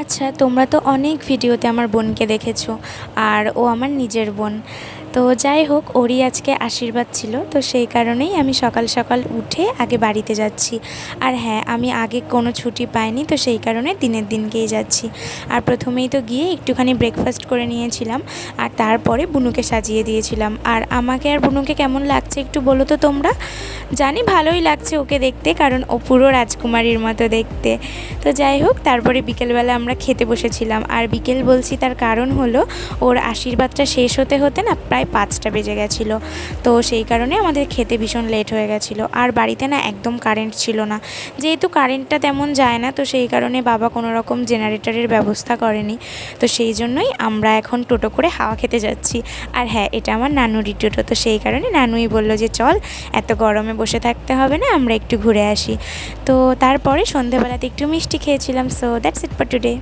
আচ্ছা, তোমরা তো অনেক ভিডিওতে আমার বোনকে দেখেছো, আর ও আমার নিজের বোন। তো যাই হোক, ওরই আজকে আশীর্বাদ ছিল, তো সেই কারণেই আমি সকাল সকাল উঠে আগে বাড়িতে যাচ্ছি। আর হ্যাঁ, আমি আগে কোনো ছুটি পাইনি, তো সেই কারণে দিনের দিনকেই যাচ্ছি। আর প্রথমেই তো গিয়ে একটুখানি ব্রেকফাস্ট করে নিয়েছিলাম, আর তারপরে বুনুকে সাজিয়ে দিয়েছিলাম। আর আমাকে আর বুনুকে কেমন লাগছে একটু বলো তো তোমরা। জানি ভালোই লাগছে ওকে দেখতে, কারণ ও পুরো রাজকুমারীর মতো দেখতে। তো যাই হোক, তারপরে বিকেলবেলা আমরা খেতে বসেছিলাম। আর বিকেল বলছি তার কারণ হলো, ওর আশীর্বাদটা শেষ হতে হতে না প্রায় 5টা বেজে গেছিলো। তো সেই কারণে আমাদের খেতে ভীষণ লেট হয়ে গেছিলো। আর বাড়িতে না একদম কারেন্ট ছিল না, যেহেতু কারেন্টটা তেমন যায় না, তো সেই কারণে বাবা কোনো রকম জেনারেটরের ব্যবস্থা করেনি। তো সেই জন্যই আমরা এখন টোটো করে হাওয়া খেতে যাচ্ছি। আর হ্যাঁ, এটা আমার নানুরই টোটো, তো সেই কারণে নানুই বললো যে চল, এত গরমে বসে থাকতে হবে না, আমরা একটু ঘুরে আসি। তো তারপরে সন্ধেবেলাতে একটু মিষ্টি খেয়েছিলাম। So that's it for today.